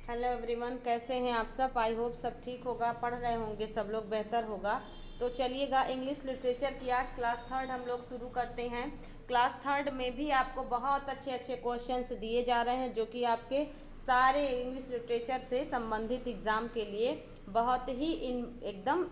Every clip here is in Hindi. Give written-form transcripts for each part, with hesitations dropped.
हेलो एवरीवन, कैसे हैं आप सब। आई होप सब ठीक होगा, पढ़ रहे होंगे सब लोग, बेहतर होगा। तो चलिएगा, इंग्लिश लिटरेचर की आज क्लास थर्ड हम लोग शुरू करते हैं। क्लास थर्ड में भी आपको बहुत अच्छे अच्छे क्वेश्चंस दिए जा रहे हैं जो कि आपके सारे इंग्लिश लिटरेचर से संबंधित एग्ज़ाम के लिए बहुत ही एकदम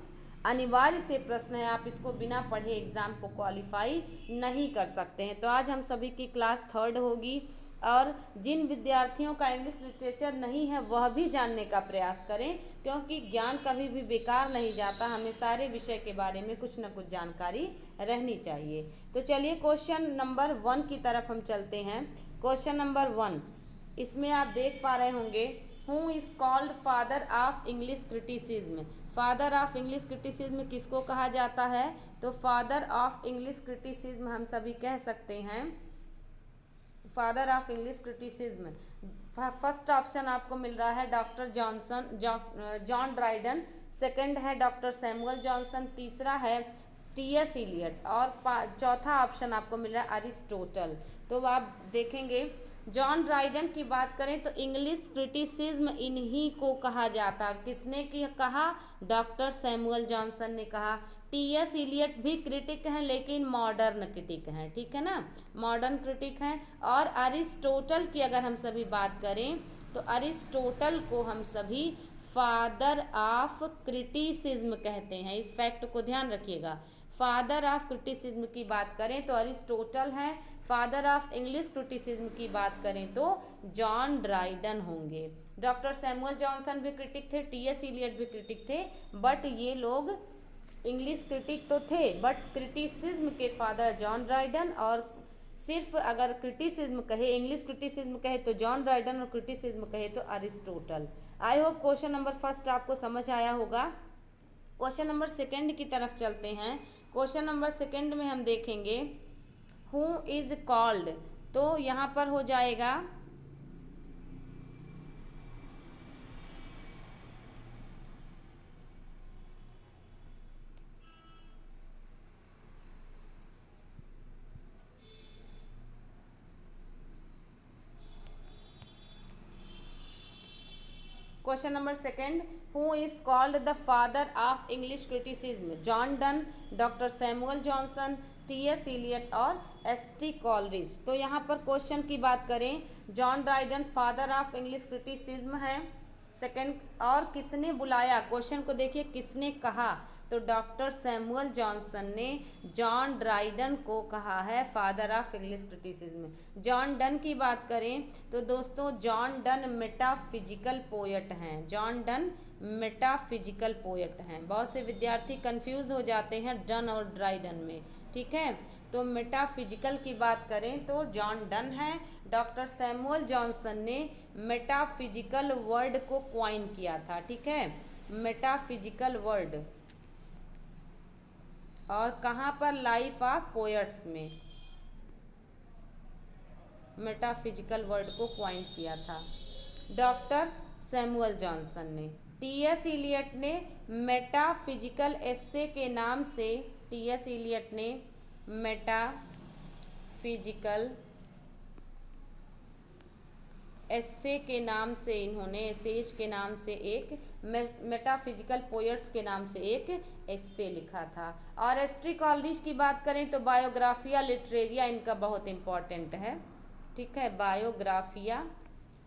अनिवार्य से प्रश्न है। आप इसको बिना पढ़े एग्ज़ाम को क्वालिफाई नहीं कर सकते हैं। तो आज हम सभी की क्लास थर्ड होगी और जिन विद्यार्थियों का इंग्लिश लिटरेचर नहीं है वह भी जानने का प्रयास करें, क्योंकि ज्ञान कभी भी बेकार नहीं जाता। हमें सारे विषय के बारे में कुछ न कुछ जानकारी रहनी चाहिए। तो चलिए क्वेश्चन नंबर 1 की तरफ हम चलते हैं। क्वेश्चन नंबर 1, इसमें आप देख पा रहे होंगे, who is called father of English criticism. Father of English criticism किसको कहा जाता है? तो फादर ऑफ इंग्लिश क्रिटिसिज्म हम सभी कह सकते हैं, father of English criticism. First option आपको मिल रहा है डॉक्टर जॉन ड्राइडन, सेकंड है डॉक्टर सैमुअल जॉनसन, तीसरा है टी.एस. इलियट और चौथा ऑप्शन आपको मिल रहा है अरिस्टोटल। तो आप देखेंगे, जॉन ड्राइडन की बात करें तो इंग्लिश क्रिटिसिज्म इन्हीं को कहा जाता है। किसने की कहा? डॉक्टर सैमुअल जॉनसन ने कहा। टी.एस. इलियट भी क्रिटिक हैं लेकिन मॉडर्न क्रिटिक हैं, ठीक है ना, मॉडर्न क्रिटिक हैं। और अरिस्टोटल की अगर हम सभी बात करें तो अरिस्टोटल को हम सभी फादर ऑफ क्रिटिसिज्म कहते हैं। इस फैक्ट को ध्यान रखिएगा। फादर ऑफ क्रिटिसिज्म की बात करें तो अरिस्टोटल हैं, फादर ऑफ इंग्लिश क्रिटिसिज्म की बात करें तो जॉन ड्राइडन होंगे। डॉक्टर सैमुअल जॉनसन भी क्रिटिक थे, टी.एस. इलियट भी क्रिटिक थे, बट ये लोग इंग्लिश क्रिटिक तो थे बट क्रिटिसिज्म के फादर जॉन ड्राइडन, और सिर्फ अगर क्रिटिसिज्म कहे, इंग्लिश क्रिटिसिज्म कहे तो जॉन ड्राइडन और क्रिटिसिज्म कहे तो अरिस्टोटल। आई होप क्वेश्चन नंबर फर्स्ट आपको समझ आया होगा। क्वेश्चन नंबर सेकंड की तरफ चलते हैं। क्वेश्चन नंबर सेकंड में हम देखेंगे हु इज़ कॉल्ड। तो यहाँ पर हो जाएगा question number second, who is called the father of English criticism? John Donne, doctor Samuel Johnson, T S. Eliot और एस.टी. कॉलरिज। तो यहाँ पर क्वेश्चन की बात करें, John Dryden father of English criticism है। सेकंड, और किसने बुलाया? क्वेश्चन को देखिए, किसने कहा? तो डॉक्टर सैमुअल जॉनसन ने जॉन ड्राइडन को कहा है father of English criticism. John Donne की बात करें तो दोस्तों जॉन डन मेटाफिजिकल पोएट हैं। जॉन डन मेटाफिजिकल पोएट हैं। बहुत से विद्यार्थी कंफ्यूज हो जाते हैं डन और ड्राइडन में, ठीक है। तो मेटाफिजिकल की बात करें तो जॉन डन है। डॉक्टर सैमुअल जॉनसन ने मेटाफिजिकल वर्ड को क्वाइन किया था, ठीक है, मेटाफिजिकल वर्ड। और कहाँ पर? लाइफ ऑफ पोएट्स में मेटाफिजिकल वर्ड को क्वाइन किया था डॉक्टर सैमुअल जॉनसन ने। टी.एस. इलियट ने मेटाफिजिकल एस्से के नाम से, टी.एस. इलियट ने मेटाफिजिकल एस्से के नाम से, इन्होंने एसेज के नाम से एक मेटाफिजिकल पोएट्स के नाम से एक एस्से लिखा था। और एस.टी. कॉलरिज की बात करें तो बायोग्राफिया लिटरेरिया इनका बहुत इम्पॉर्टेंट है, ठीक है, बायोग्राफिया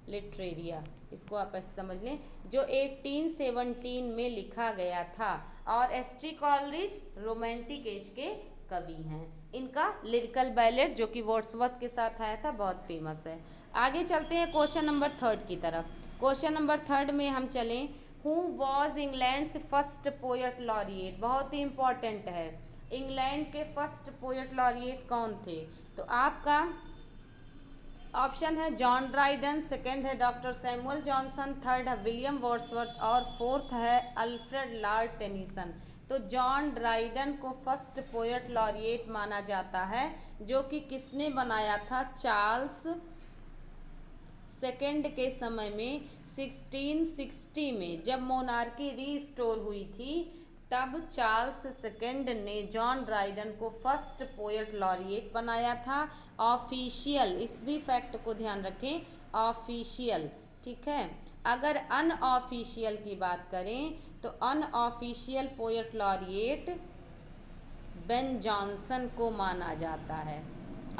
लिटरेरिया, इसको आप ऐसे समझ लें, जो 1817 में लिखा गया था। और एस.टी. कॉलरिज रोमांटिक एज के कवि हैं। इनका लिरिकल बैलेट जो कि वर्ड्सवर्थ के साथ आया था बहुत फेमस है। आगे चलते हैं क्वेश्चन नंबर थर्ड की तरफ। क्वेश्चन नंबर थर्ड में हम चलें, who was England's first poet laureate. बहुत ही इंपॉर्टेंट है, इंग्लैंड के फर्स्ट पोएट लॉरिएट कौन थे? तो आपका ऑप्शन है जॉन ड्राइडन, सेकंड है डॉक्टर सैमुअल जॉनसन, थर्ड है विलियम वर्ड्सवर्थ और फोर्थ है अल्फ्रेड लॉर्ड टेनिसन। तो जॉन ड्राइडन को फर्स्ट पोएट लॉरिएट माना जाता है, जो कि किसने बनाया था? चार्ल्स सेकंड के समय में 1660 में जब मोनार्की रीस्टोर हुई थी, तब चार्ल्स सेकंड ने जॉन ड्राइडन को फर्स्ट पोएट लॉरिएट बनाया था। ऑफिशियल, इस भी फैक्ट को ध्यान रखें, ऑफिशियल, ठीक है, अगर अनऑफिशियल की बात करें तो unofficial poet laureate Ben Jonson को माना जाता है।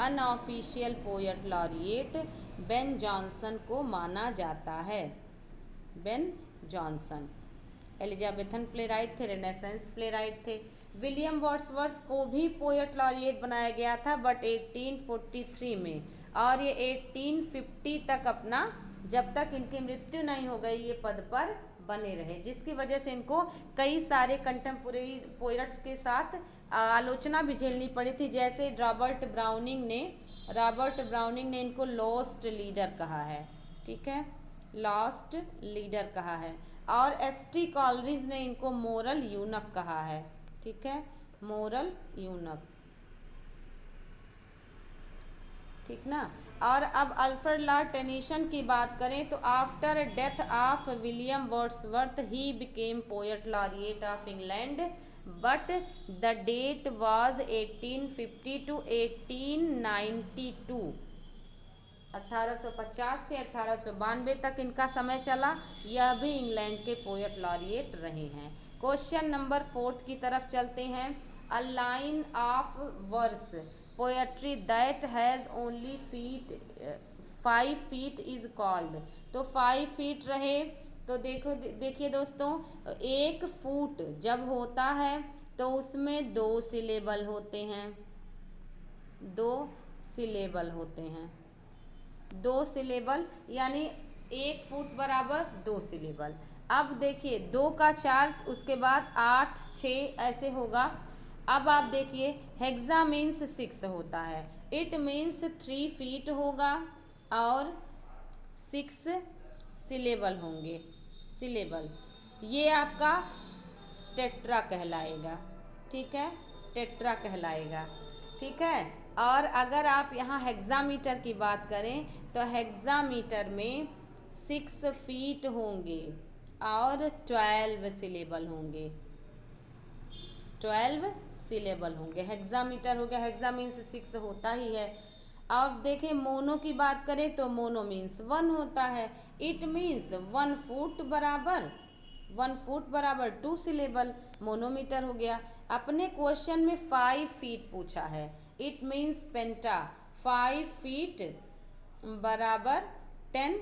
Unofficial poet laureate Ben Jonson को माना जाता है। बेन जॉनसन एलिजाबेथन प्लेराइट थे, रेनेसेंस प्लेराइट थे। विलियम वर्ड्सवर्थ को भी पोएट लॉरिएट बनाया गया था बट 1843 में, और ये 1850 तक अपना, जब तक इनकी मृत्यु नहीं हो गई, ये पद पर बने रहे, जिसकी वजह से इनको कई सारे कंटेम्पोरेरी पोएट्स के साथ आलोचना भी झेलनी पड़ी थी। जैसे रॉबर्ट ब्राउनिंग ने इनको लॉस्ट लीडर कहा है, ठीक है, लॉस्ट लीडर कहा है। और एस.टी. कॉलरिज ने इनको मोरल यूनक कहा है, ठीक है, मोरल यूनक, ठीक ना। और अब अल्फ्रेड लॉर्ड टेनिसन की बात करें तो after death of William Wordsworth he became poet laureate of England but the date was 1850 to 1892। 1850 से 1892 तक इनका समय चला। यह भी इंग्लैंड के पोएट लॉरिएट रहे हैं। क्वेश्चन नंबर 4 की तरफ चलते हैं। A line of verse poetry that has only 5 feet is called. तो 5 फीट रहे तो देखिए दोस्तों, 1 फुट जब होता है तो उसमें 2 सिलेबल होते हैं, 2 सिलेबल होते हैं, 2 सिलेबल, यानी 1 फुट बराबर 2 सिलेबल। अब देखिए 2 का 4, उसके बाद 8, 6 ऐसे होगा। अब आप देखिए हेक्सा मीन्स 6 होता है, इट मीन्स 3 फीट होगा और 6 सिलेबल होंगे, सिलेबल। ये आपका टेट्रा कहलाएगा, ठीक है, टेट्रा कहलाएगा, ठीक है। और अगर आप यहाँ हेक्सामीटर की बात करें तो हेक्सामीटर में 6 फीट होंगे और 12 सिलेबल होंगे, 12 सिलेबल होंगे। हेक्सामीटर हो गया, हेक्सा मीन्स 6 होता ही है। अब देखें मोनो की बात करें तो मोनो मीन्स 1 होता है, इट मीन्स 1 फुट बराबर 2 सिलेबल, मोनोमीटर हो गया। अपने क्वेश्चन में 5 फीट पूछा है, इट मीन्स पेंटा, 5 फीट बराबर 10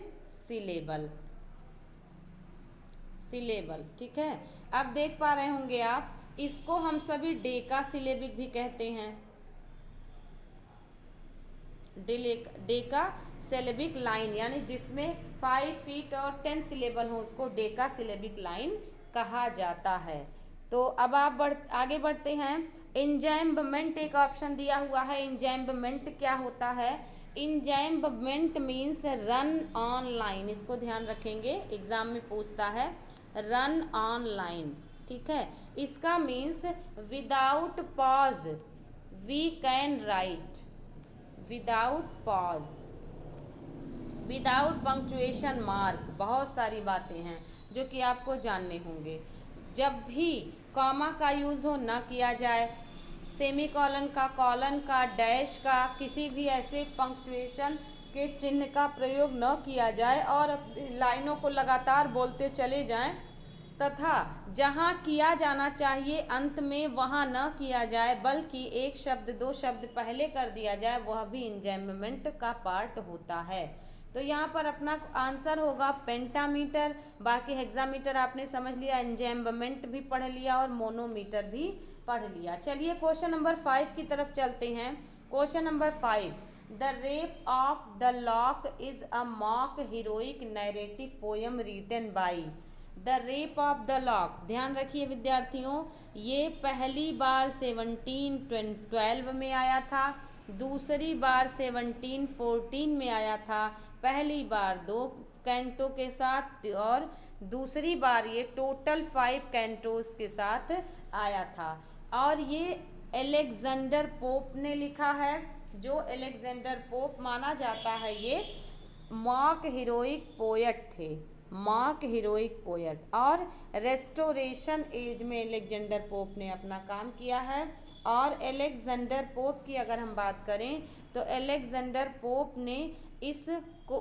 सिलेबल, ठीक है। अब देख पा रहे होंगे आप, इसको हम सभी डेका सिलेबिक भी कहते हैं, डेका सिलेबिक लाइन, यानी जिसमें 5 फीट और 10 सिलेबल हो, उसको डेका सिलेबिक लाइन कहा जाता है। तो अब आप आगे बढ़ते हैं। इंजैम्बमेंट एक ऑप्शन दिया हुआ है। इंजैम्बमेंट क्या होता है? इंजैम्बमेंट मीन्स रन ऑन लाइन, इसको ध्यान रखेंगे, एग्जाम में पूछता है, रन ऑन लाइन, ठीक है। इसका means without pause we can write, without pause, without punctuation mark, बहुत सारी बातें हैं जो कि आपको जानने होंगे। जब भी कॉमा का यूज़ हो ना किया जाए, सेमी कॉलन का, कॉलन का, डैश का, किसी भी ऐसे पंक्चुएशन के चिन्ह का प्रयोग न किया जाए और लाइनों को लगातार बोलते चले जाएं, तथा जहाँ किया जाना चाहिए अंत में वहाँ न किया जाए, बल्कि एक शब्द 2 शब्द पहले कर दिया जाए, वह भी इंजैम्बमेंट का पार्ट होता है। तो यहाँ पर अपना आंसर होगा पेंटामीटर। बाकी हेक्सामीटर आपने समझ लिया, इंजैम्बमेंट भी पढ़ लिया और मोनोमीटर भी पढ़ लिया। चलिए क्वेश्चन नंबर 5 की तरफ चलते हैं। Question number 5, the rape of the lock is a mock heroic narrative poem written by. The rape of the lock, ध्यान रखिए विद्यार्थियों, ये पहली बार 1712 में आया था, दूसरी बार 1714 में आया था, पहली बार 2 कैंटो के साथ और दूसरी बार ये टोटल 5 कैंटोस के साथ आया था। और ये अलेक्जेंडर पोप ने लिखा है, जो अलेक्जेंडर पोप माना जाता है ये मॉक हीरोइक पोएट थे, मॉक हीरोइक पोएट। और रेस्टोरेशन एज में अलेक्जेंडर पोप ने अपना काम किया है। और अलेक्जेंडर पोप की अगर हम बात करें तो अलेक्जेंडर पोप ने इस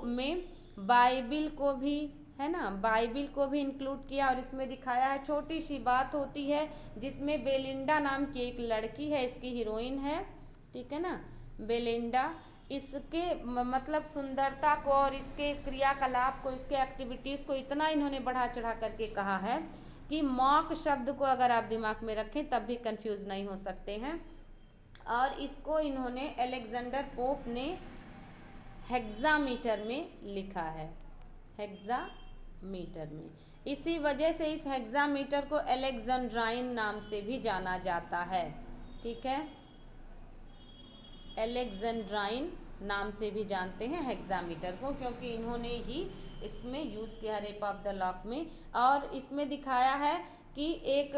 में बाइबिल को भी है ना, बाइबिल को भी इंक्लूड किया और इसमें दिखाया है। छोटी सी बात होती है जिसमें बेलिंडा नाम की एक लड़की है, इसकी हीरोइन है, ठीक है ना, बेलिंडा। इसके मतलब सुंदरता को और इसके क्रियाकलाप को, इसके एक्टिविटीज़ को इतना इन्होंने बढ़ा चढ़ा करके कहा है कि मॉक शब्द को अगर आप दिमाग में रखें तब भी कंफ्यूज नहीं हो सकते हैं। और इसको इन्होंने अलेक्जेंडर पोप ने हेक्सामीटर में लिखा है, हेक्सामीटर में। इसी वजह से इस हेक्सामीटर को अलेक्जेंड्राइन नाम से भी जाना जाता है, ठीक है, अलेक्जेंड्राइन नाम से भी जानते हैं हेक्सामीटर को, क्योंकि इन्होंने ही इसमें यूज़ किया रेप ऑफ द लॉक में। और इसमें दिखाया है कि एक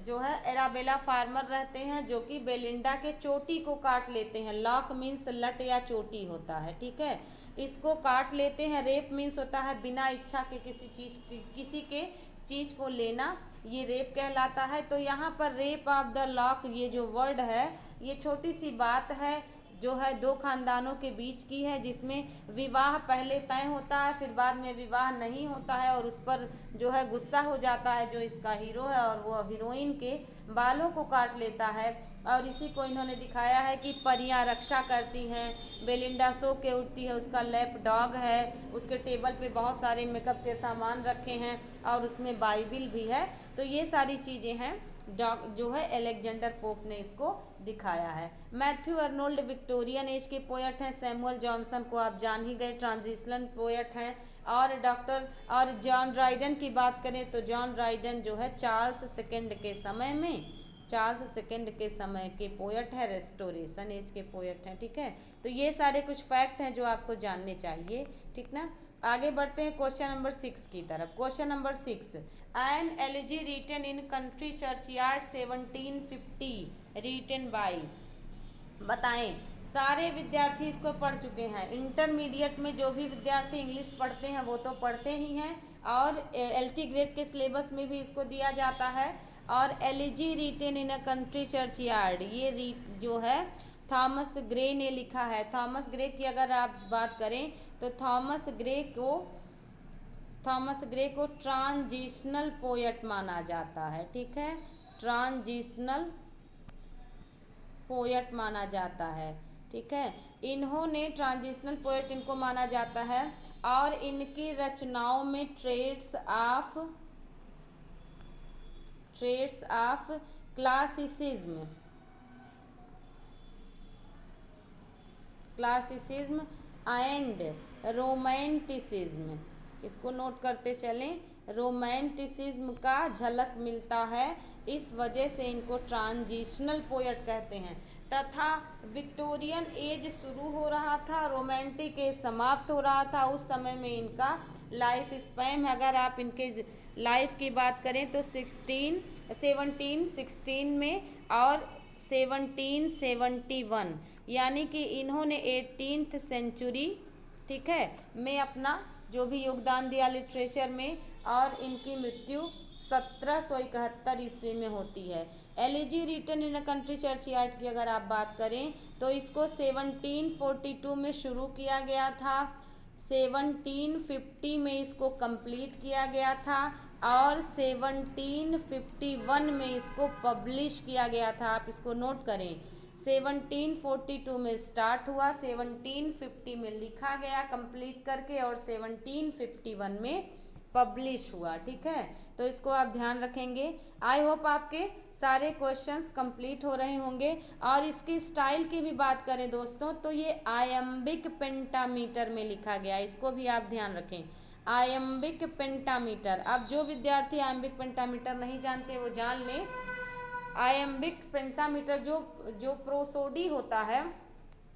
जो है एराबेला फार्मर रहते हैं जो कि बेलिंडा के चोटी को काट लेते हैं। लॉक मीन्स लट या चोटी होता है, ठीक है, इसको काट लेते हैं। रेप मीन्स होता है बिना इच्छा के किसी के चीज़ को लेना, ये रेप कहलाता है। तो यहाँ पर रेप ऑफ द लॉक ये जो वर्ड है ये छोटी सी बात है जो है दो खानदानों के बीच की है, जिसमें विवाह पहले तय होता है, फिर बाद में विवाह नहीं होता है और उस पर जो है गुस्सा हो जाता है जो इसका हीरो है और वो हीरोइन के बालों को काट लेता है। और इसी को इन्होंने दिखाया है कि परियां रक्षा करती हैं। बेलिंडा सो के उठती है, उसका लैप डॉग है, उसके टेबल पे बहुत सारे मेकअप के सामान रखे हैं और उसमें बाइबिल भी है। तो ये सारी चीज़ें हैं जो है अलेक्जेंडर पोप ने इसको दिखाया है। मैथ्यू अर्नोल्ड विक्टोरियन एज के पोएट हैं। सैमुअल जॉनसन को आप जान ही गए, ट्रांजिशनल पोएट हैं। और जॉन ड्राइडन की बात करें तो जॉन ड्राइडन जो है चार्ल्स सेकंड के समय के पोएट है, रेस्टोरेशन एज के पोएट हैं, ठीक है। तो ये सारे कुछ फैक्ट हैं जो आपको जानने चाहिए, ठीक ना। आगे बढ़ते हैं क्वेश्चन नंबर 6 की तरफ। Question number 6, an elegy written in country churchyard 1750 written by. बताएं, सारे विद्यार्थी इसको पढ़ चुके हैं। इंटरमीडिएट में जो भी विद्यार्थी इंग्लिश पढ़ते हैं वो तो पढ़ते ही हैं और एलटी ग्रेड के सिलेबस में भी इसको दिया जाता है। और elegy written in a country churchyard, ये जो है थॉमस ग्रे ने लिखा है। थॉमस ग्रे की अगर आप बात करें तो थॉमस ग्रे को ट्रांजिशनल पोएट माना जाता है, ठीक है, ट्रांजिशनल पोएट माना जाता है, ठीक है। इन्होंने ट्रांजिशनल पोएट इनको माना जाता है और इनकी रचनाओं में traits of classicism and romanticism, इसको नोट करते चलें, रोमांटिसिज्म का झलक मिलता है। इस वजह से इनको ट्रांजिशनल पोएट कहते हैं। तथा विक्टोरियन एज शुरू हो रहा था, रोमांटिक एज समाप्त हो रहा था। उस समय में इनका लाइफ स्पैन, अगर आप इनके लाइफ की बात करें तो 1716 में और 1771, यानी कि इन्होंने 18th सेंचुरी, ठीक है, में अपना जो भी योगदान दिया लिटरेचर में। और इनकी मृत्यु 1771 ईस्वी में होती है। Elegy written in a country churchyard की अगर आप बात करें तो इसको 1742 में शुरू किया गया था, 1750 में इसको कंप्लीट किया गया था और 1751 में इसको पब्लिश किया गया था। आप इसको नोट करें, 1742 में स्टार्ट हुआ, 1750 में लिखा गया कंप्लीट करके और 1751 में पब्लिश हुआ, ठीक है। तो इसको आप ध्यान रखेंगे। आई होप आपके सारे क्वेश्चंस कंप्लीट हो रहे होंगे। और इसकी स्टाइल की भी बात करें दोस्तों तो ये आयम्बिक पेंटामीटर में लिखा गया, इसको भी आप ध्यान रखें, आयम्बिक पेंटामीटर। अब जो विद्यार्थी आयम्बिक पेंटामीटर नहीं जानते वो जान लें। आयम्बिक पेंटामीटर जो प्रोसोडी होता है,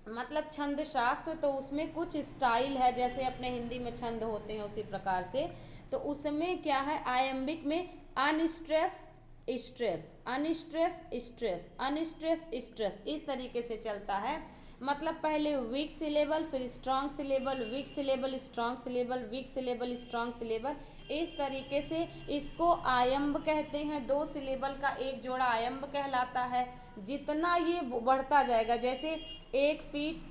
मतलब छंद शास्त्र, तो उसमें कुछ स्टाइल है, जैसे अपने हिंदी में छंद होते हैं उसी प्रकार से। तो उसमें क्या है, आयम्बिक में unstress stress, unstress stress, unstress stress, इस तरीके से चलता है। मतलब पहले वीक सिलेबल, फिर strong syllable, weak syllable, strong syllable, weak syllable, strong syllable, इस तरीके से इसको आयम्ब कहते हैं। 2 सिलेबल का एक जोड़ा आयम्ब कहलाता है। जितना ये बढ़ता जाएगा, जैसे 1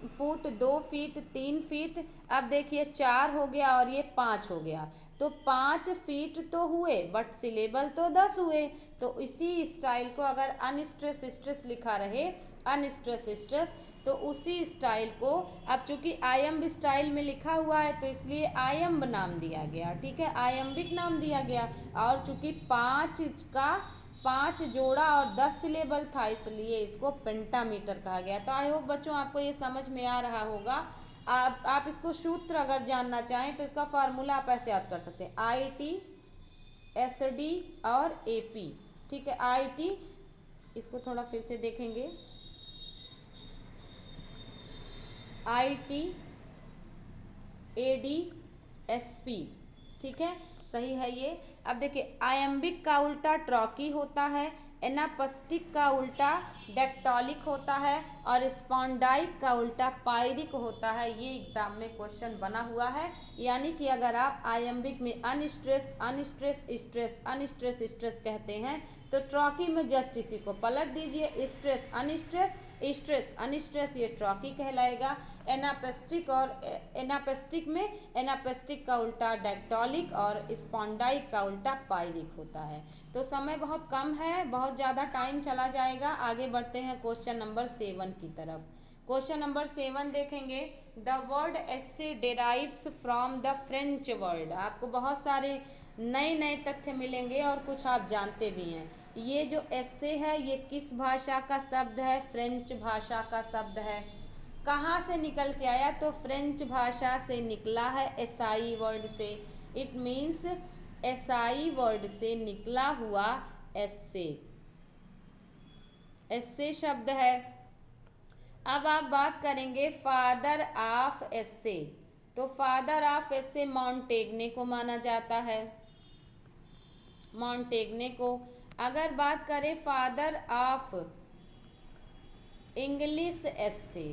फुट 2 फीट 3 फीट, अब देखिए 4 हो गया और ये 5 हो गया। तो 5 फीट तो हुए बट सिलेबल तो 10 हुए। तो इसी स्टाइल को अगर अनस्ट्रेस स्ट्रेस लिखा रहे, अनस्ट्रेस स्ट्रेस, तो उसी स्टाइल को, अब चूंकि आयम्ब स्टाइल में लिखा हुआ है तो इसलिए आयम्ब नाम दिया गया, ठीक है, आयम्बिक नाम दिया गया। और चूंकि 5 जोड़ा और 10 सिलेबल था इसलिए इसको पेंटामीटर कहा गया। तो आई होप बच्चों आपको ये समझ में आ रहा होगा। आप इसको सूत्र अगर जानना चाहें तो इसका फार्मूला आप ऐसे याद कर सकते हैं, IT SD और AP, ठीक है। IT, इसको थोड़ा फिर से देखेंगे, IT AD SP, ठीक है, सही है ये। अब देखिए आयम्बिक का उल्टा ट्रॉकी होता है, एनापस्टिक का उल्टा डेक्टोलिक होता है और स्पॉन्डाइक का उल्टा पायरिक होता है। ये एग्जाम में क्वेश्चन बना हुआ है। यानी कि अगर आप आयम्बिक में unstress unstress stress unstress stress कहते हैं तो ट्रॉकी में जस्ट इसी को पलट दीजिए, स्ट्रेस अनस्ट्रेस स्ट्रेस अनस्ट्रेस, ये ट्रॉकी कहलाएगा। एनापेस्टिक और एनापेस्टिक में एनापेस्टिक का उल्टा डेक्टोलिक और स्पॉन्डाइक का उल्टा पायरिक होता है। तो समय बहुत कम है, बहुत ज़्यादा टाइम चला जाएगा। आगे बढ़ते हैं क्वेश्चन नंबर 7 की तरफ। क्वेश्चन नंबर 7 देखेंगे, the word essay डेराइव्स from the French word. आपको बहुत सारे नए नए तथ्य मिलेंगे और कुछ आप जानते भी हैं। ये जो एस्से है ये किस भाषा का शब्द है? फ्रेंच भाषा का शब्द है। कहाँ से निकल के आया? तो फ्रेंच भाषा से निकला है, एसाई वर्ड से। इट मीन्स एसाई वर्ड से निकला हुआ एस्से, एस्से शब्द है। अब आप बात करेंगे फादर ऑफ एस्से, तो फादर ऑफ एस्से मॉन्टेग्ने को माना जाता है, मॉन्टेग्ने को। अगर बात करें फादर ऑफ इंग्लिश एस्से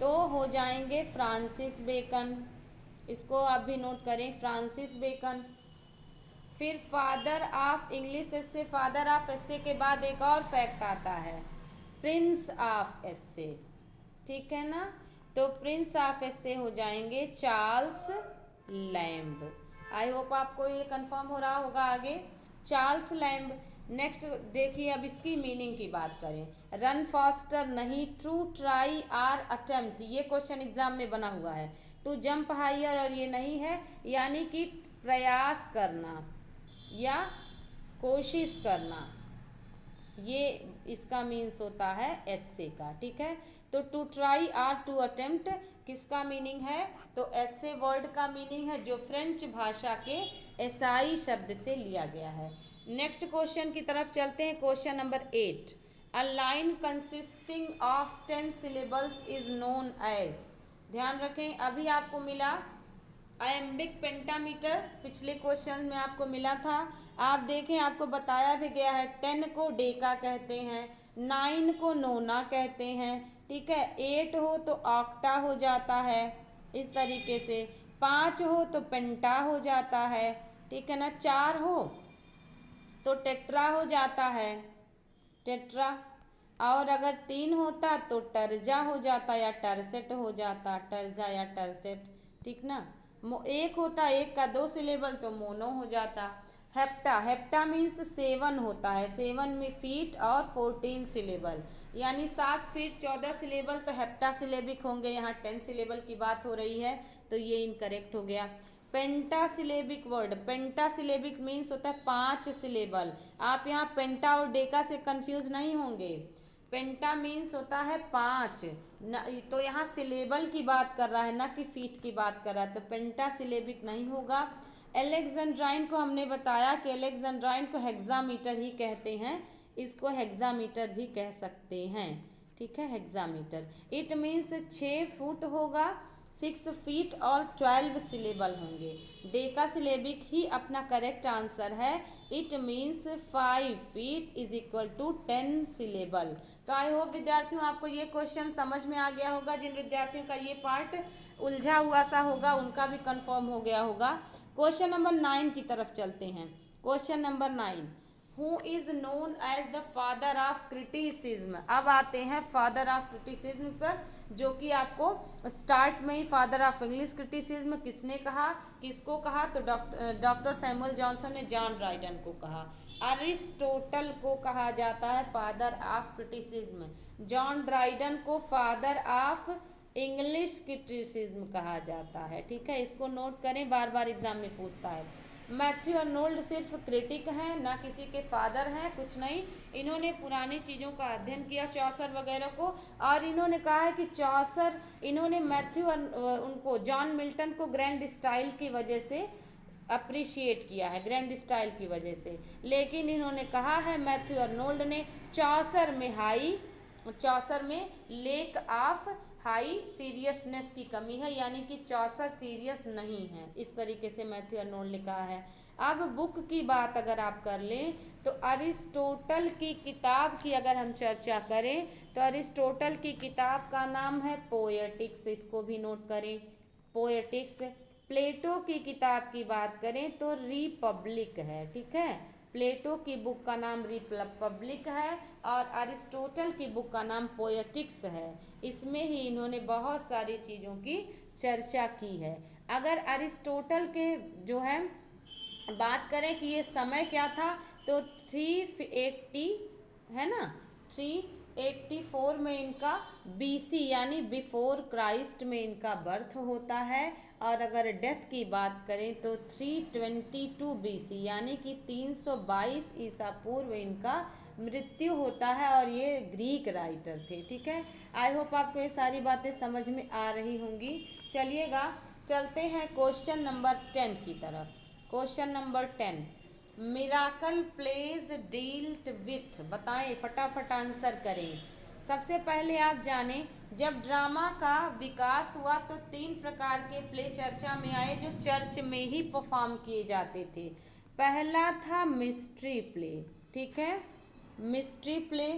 तो हो जाएंगे फ्रांसिस बेकन, इसको आप भी नोट करें, फ्रांसिस बेकन। फिर father of English essay, father of essay के बाद एक और फैक्ट आता है, प्रिंस ऑफ एस्से, ठीक है ना। तो प्रिंस ऑफ एस्से हो जाएंगे चार्ल्स लैम्ब। आई होप आपको ये कंफर्म हो रहा होगा आगे, चार्ल्स लैम्ब। नेक्स्ट देखिए, अब इसकी मीनिंग की बात करें, रन फास्टर नहीं, टू ट्राई आर अटेम्प्ट, ये क्वेश्चन एग्जाम में बना हुआ है। टू जंप हायर और ये नहीं है, यानी कि प्रयास करना या कोशिश करना, ये इसका मीन्स होता है एस्से का, ठीक है। तो to try or to attempt किसका मीनिंग है? तो एस्से वर्ड का मीनिंग है जो फ्रेंच भाषा के एसाई शब्द से लिया गया है। नेक्स्ट क्वेश्चन की तरफ चलते हैं, question number 8। A line consisting of 10 syllables is known as. ध्यान रखें, अभी आपको मिला आयम्बिक पेंटामीटर, पिछले क्वेश्चन में आपको मिला था। आप देखें, आपको बताया भी गया है, 10 को डेका कहते हैं, 9 को नोना कहते हैं, ठीक है। 8 हो तो ऑक्टा हो जाता है, इस तरीके से। 5 हो तो पेंटा हो जाता है, ठीक है ना। 4 हो तो टेट्रा हो जाता है, टेट्रा। और अगर 3 होता तो टर्जा हो जाता या टर्सेट हो जाता, टर्जा या टर्सेट, ठीक ना। 1 होता, 1 का 2 सिलेबल तो मोनो हो जाता। हेप्टा, हेप्टा मीन्स 7 होता है, 7 में फीट और 14 सिलेबल, यानी 7 फीट 14 सिलेबल तो हेप्टा सिलेबिक होंगे। यहाँ 10 सिलेबल की बात हो रही है तो ये इनकरेक्ट हो गया। पेंटा सिलेबिक वर्ड, पेंटा सिलेबिक मीन्स होता है 5 सिलेबल। आप यहाँ पेंटा और डेका से कंफ्यूज नहीं होंगे, पेंटा मीन्स होता है 5 न, तो यहाँ सिलेबल की बात कर रहा है ना कि फीट की बात कर रहा है, तो पेंटा सिलेबिक नहीं होगा। एलेक्जेंड्राइन को हमने बताया कि एलेक्जेंड्राइन को हेक्सामीटर ही कहते हैं, इसको हेक्सामीटर भी कह सकते हैं, ठीक है, हेक्सामीटर। इट मीन्स 6 फुट होगा, 6 फीट और 12 सिलेबल होंगे। डेका सिलेबिक ही अपना करेक्ट आंसर है। It means 5 feet is equal to 10 syllable. तो आई होप विद्यार्थियों आपको ये क्वेश्चन समझ में आ गया होगा। जिन विद्यार्थियों का ये पार्ट उलझा हुआ सा होगा उनका भी कंफर्म हो गया होगा। क्वेश्चन नंबर 9 की तरफ चलते हैं। Question number 9, who is known as the father of criticism. अब आते हैं फादर ऑफ क्रिटिसिज्म पर, जो कि आपको स्टार्ट में ही फादर ऑफ इंग्लिश क्रिटिसिज्म किसने कहा, किसको कहा, तो डॉक्टर सैमुअल जॉनसन ने जॉन ड्राइडन को कहा। अरिस्टोटल को कहा जाता है father of criticism, John Dryden को फादर ऑफ इंग्लिश क्रिटिसिज्म कहा जाता है। ठीक है, इसको नोट करें, बार बार एग्जाम में पूछता है। मैथ्यू अर्नोल्ड सिर्फ क्रिटिक हैं, ना किसी के फादर हैं, कुछ नहीं। इन्होंने पुरानी चीज़ों का अध्ययन किया, चौसर वगैरह को, और इन्होंने कहा है कि चौसर, इन्होंने उनको जॉन मिल्टन को ग्रैंड स्टाइल की वजह से अप्रिशिएट किया है, ग्रैंड स्टाइल की वजह से। लेकिन इन्होंने कहा है मैथ्यू अर्नोल्ड ने चौसर में लेक ऑफ हाई सीरियसनेस की कमी है, यानी कि चौसर सीरियस नहीं है, इस तरीके से मैथ्यू अर्नोल्ड ने कहा है। अब बुक की बात अगर आप कर लें तो अरिस्टोटल की किताब की अगर हम चर्चा करें तो अरिस्टोटल की किताब का नाम है पोएटिक्स, इसको भी नोट करें, पोएटिक्स। प्लेटो की किताब की बात करें तो रिपब्लिक है। ठीक है, प्लेटो की बुक का नाम रिपब्लिक है और अरिस्टोटल की बुक का नाम पोएटिक्स है। इसमें ही इन्होंने बहुत सारी चीज़ों की चर्चा की है। अगर अरिस्टोटल के जो है बात करें कि ये समय क्या था, तो 380 है ना, 384 में इनका BC यानी बिफोर क्राइस्ट में इनका बर्थ होता है। और अगर डेथ की बात करें तो 322 BC यानी कि 322 ईसा पूर्व इनका मृत्यु होता है, और ये ग्रीक राइटर थे। ठीक है, आई होप आपको ये सारी बातें समझ में आ रही होंगी। चलिएगा, चलते हैं क्वेश्चन नंबर 10 की तरफ। Question number 10, miracle plays dealt with, बताएं, फटाफट आंसर करें। सबसे पहले आप जानें, जब ड्रामा का विकास हुआ तो 3 प्रकार के प्ले चर्चा में आए जो चर्च में ही परफॉर्म किए जाते थे। पहला था मिस्ट्री प्ले, ठीक है, मिस्ट्री प्ले।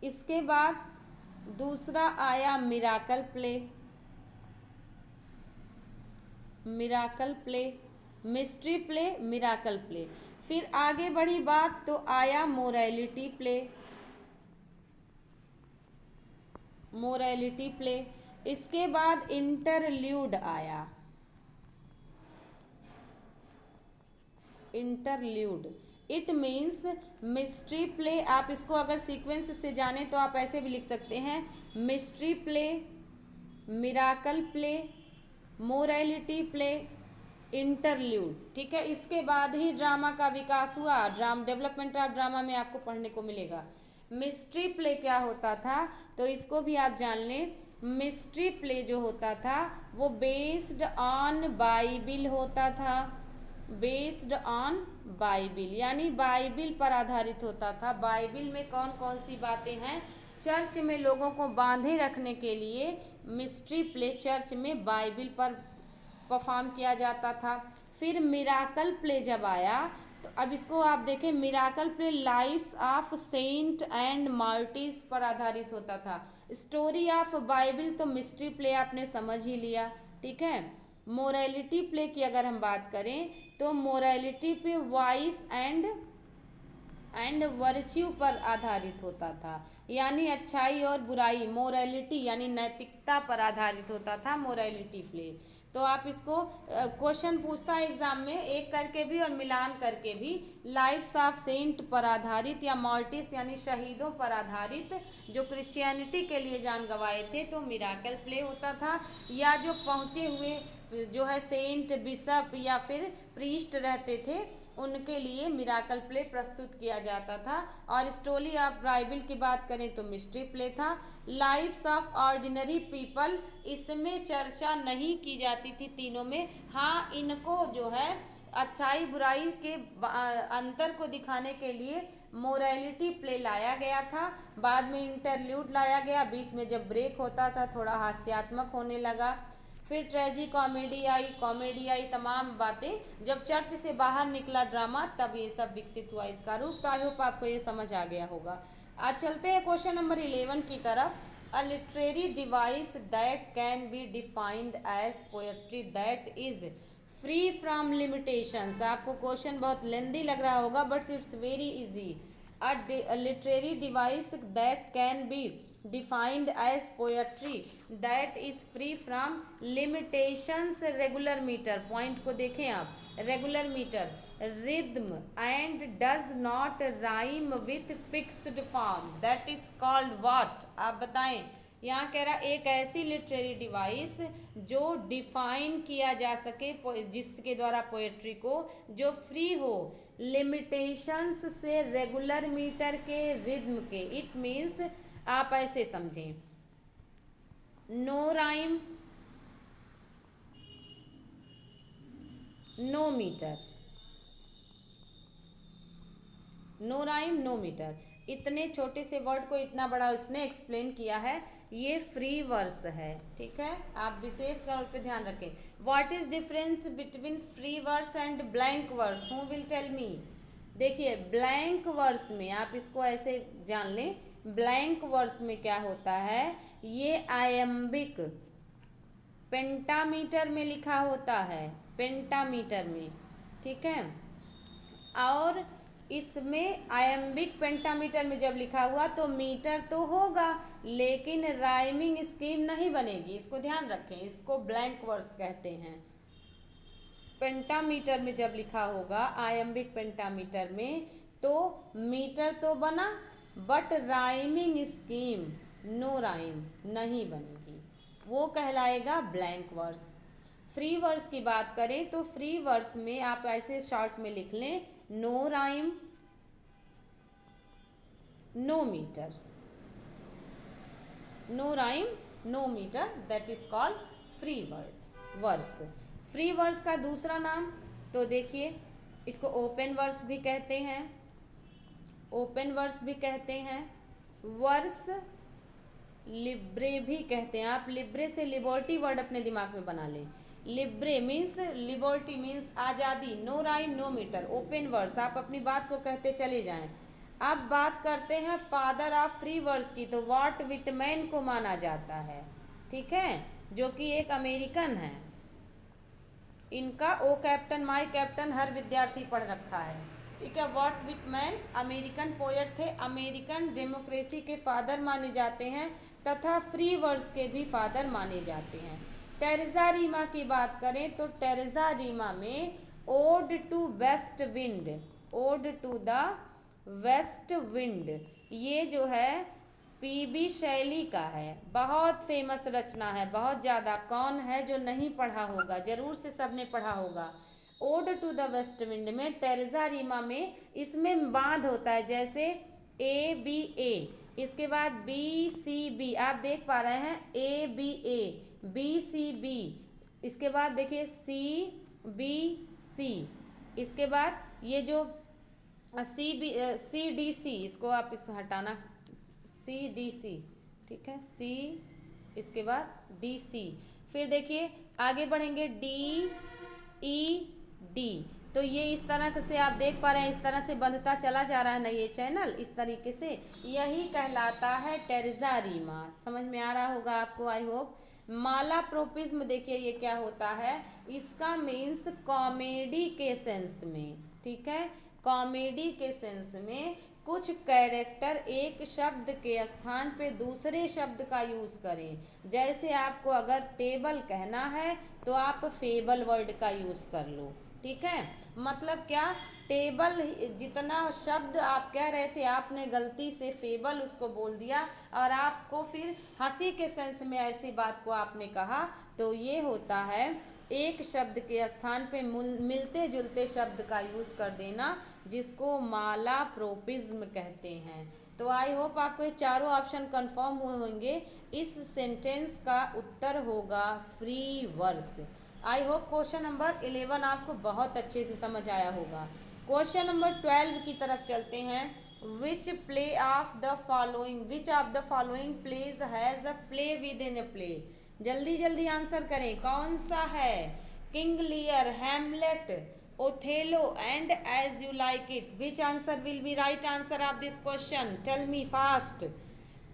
इसके बाद दूसरा आया miracle play, miracle play, mystery play, miracle play. फिर आगे बढ़ी बात तो आया मोरालिटी प्ले, मोरालिटी प्ले। इसके बाद इंटरल्यूड आया, interlude. It means mystery play, आप इसको अगर सीक्वेंस से जाने तो आप ऐसे भी लिख सकते हैं, mystery play, miracle play, morality play, interlude. ठीक है, इसके बाद ही ड्रामा का विकास हुआ। डेवलपमेंट ऑफ ड्रामा में आपको पढ़ने को मिलेगा। मिस्ट्री प्ले क्या होता था, तो इसको भी आप जान लें। मिस्ट्री प्ले जो होता था वो बेस्ड ऑन बाइबिल होता था, बेस्ड ऑन बाइबिल, यानी बाइबिल पर आधारित होता था। बाइबिल में कौन कौन सी बातें हैं, चर्च में लोगों को बांधे रखने के लिए मिस्ट्री प्ले चर्च में बाइबिल पर परफॉर्म किया जाता था। फिर मिराकल प्ले जब आया तो अब इसको आप देखें, miracle play lives of saint and martyrs पर आधारित होता था। स्टोरी ऑफ बाइबिल तो मिस्ट्री प्ले आपने समझ ही लिया। ठीक है, मोरालिटी प्ले की अगर हम बात करें तो मोरालिटी पे वाइस एंड वर्च्यू पर आधारित होता था, यानी अच्छाई और बुराई, मोरालिटी यानी नैतिकता पर आधारित होता था मोरालिटी प्ले। तो आप इसको क्वेश्चन पूछता है एग्जाम में, एक करके भी और मिलान करके भी, लाइफ्स ऑफ सेंट पर आधारित या मार्टिस यानी शहीदों पर आधारित जो क्रिश्चियनिटी के लिए जान गंवाए थे तो मिराकल प्ले होता था। या जो पहुँचे हुए जो है सेंट, बिशप या फिर प्रीस्ट रहते थे उनके लिए मिराकल प्ले प्रस्तुत किया जाता था। और स्टोरी ऑफ बाइबिल की बात करें तो मिस्ट्री प्ले था। लाइफ्स ऑफ ऑर्डिनरी पीपल, इसमें चर्चा नहीं की जाती थी तीनों में। हाँ, इनको जो है अच्छाई बुराई के अंतर को दिखाने के लिए मोरालिटी प्ले लाया गया था। बाद में इंटरल्यूड लाया गया, बीच में जब ब्रेक होता था थोड़ा हास्यात्मक होने लगा। फिर ट्रेजी कॉमेडी आई, तमाम बातें जब चर्च से बाहर निकला ड्रामा तब ये सब विकसित हुआ इसका रूप। तो आई होप आपको ये समझ आ गया होगा। आज चलते हैं क्वेश्चन नंबर 11 की तरफ। A literary device that can be defined as poetry that is free from limitations. आपको क्वेश्चन बहुत लेंदी लग रहा होगा but it's very easy. A literary device that can be defined as poetry that is free from limitations। Regular metre, point को देखें आप, regular metre, rhythm and does not rhyme with fixed form that is called what। आप बताएं। यहाँ कह रहा एक ऐसी लिटरेरी डिवाइस जो डिफाइन किया जा सके, जिसके द्वारा पोएट्री को, जो फ्री हो लिमिटेशंस से, रेगुलर मीटर के, रिद्म के। इट मीन्स आप ऐसे समझें, no rhyme no metre, no rhyme no metre. इतने छोटे से वर्ड को इतना बड़ा उसने एक्सप्लेन किया है। ये फ्री वर्स है, ठीक है। आप विशेष तौर पे ध्यान रखें। What is difference between free verse and blank verse, who will tell me. देखिए ब्लैंक वर्स में आप इसको ऐसे जान लें, ब्लैंक वर्स में क्या होता है, ये आयम्बिक पेंटामीटर में लिखा होता है, पेंटामीटर में, ठीक है। और इसमें आयम्बिक पेंटामीटर में जब लिखा हुआ तो मीटर तो होगा लेकिन राइमिंग स्कीम नहीं बनेगी। इसको ध्यान रखें, इसको ब्लैंक वर्स कहते हैं। पेंटामीटर में जब लिखा होगा, आयम्बिक पेंटामीटर में, तो मीटर तो बना but rhyming scheme, no rhyme नहीं बनेगी, वो कहलाएगा ब्लैंक वर्स। फ्री वर्स की बात करें तो फ्री वर्स में आप ऐसे शॉर्ट में लिख लें, no rhyme no metre, no rhyme no metre, that is called free verse. Free verse का दूसरा नाम तो देखिए, इसको ओपन वर्स भी कहते हैं, ओपन वर्स भी कहते हैं, वर्स लिब्रे भी कहते हैं। आप लिब्रे से लिबर्टी वर्ड अपने दिमाग में बना लें। लिब्रे मीन्स लिबर्टी, मीन्स आज़ादी, no rhyme no metre, open verse. आप अपनी बात को कहते चले जाएं। अब बात करते हैं फादर ऑफ फ्री वर्स की, तो वॉल्ट विटमैन को माना जाता है, ठीक है, जो कि एक अमेरिकन है। इनका ओ कैप्टन माय कैप्टन हर विद्यार्थी पढ़ रखा है, ठीक है। वॉल्ट विटमैन अमेरिकन पोएट थे, अमेरिकन डेमोक्रेसी के फादर माने जाते हैं तथा फ्री वर्स के भी फादर माने जाते हैं। टेरेसा रीमा की बात करें तो टेरेसा रीमा में ode to west wind, ode to the west wind, ये जो है पीबी शैली का है, बहुत फेमस रचना है, बहुत ज़्यादा। कौन है जो नहीं पढ़ा होगा, ज़रूर से सबने पढ़ा होगा। Ode to the west wind में टेरेसा रीमा में, इसमें बांध होता है, जैसे ए बी ए, इसके बाद बी सी बी, आप देख पा रहे हैं, A B A, B C B, इसके बाद देखिए सी बी सी, इसके बाद ये जो सी डी सी, इसको आप इस हटाना, सी डी सी, ठीक है, सी, इसके बाद डी सी, फिर देखिए आगे बढ़ेंगे डी ई डी। तो ये इस तरह से आप देख पा रहे हैं, इस तरह से बंधता चला जा रहा है ना ये चैनल, इस तरीके से, यही कहलाता है टेरेसा रीमा। समझ में आ रहा होगा आपको, आई होप। माला प्रोपिज्म देखिए ये क्या होता है, इसका मीन्स कॉमेडी के सेंस में, ठीक है, कॉमेडी के सेंस में कुछ कैरेक्टर एक शब्द के स्थान पे दूसरे शब्द का यूज़ करें। जैसे आपको अगर टेबल कहना है तो आप फेबल वर्ड का यूज़ कर लो, ठीक है। मतलब क्या, टेबल जितना शब्द आप कह रहे थे, आपने गलती से फेबल उसको बोल दिया और आपको फिर हंसी के सेंस में ऐसी बात को आपने कहा, तो ये होता है एक शब्द के स्थान पे मिलते जुलते शब्द का यूज़ कर देना, जिसको माला प्रोपिज्म कहते हैं। तो आई होप आपको ये चारों ऑप्शन कंफर्म हुए होंगे। इस सेंटेंस का उत्तर होगा free verse. I hope question number 11 आपको बहुत अच्छे से समझ आया होगा। क्वेश्चन नंबर 12 की तरफ चलते हैं। Which play of the following, which of the following plays has a play within a play. जल्दी जल्दी आंसर करें, कौन सा है? King Lear, Hamlet, Othello and as you like it. Which answer will be right answer of this question, tell me fast.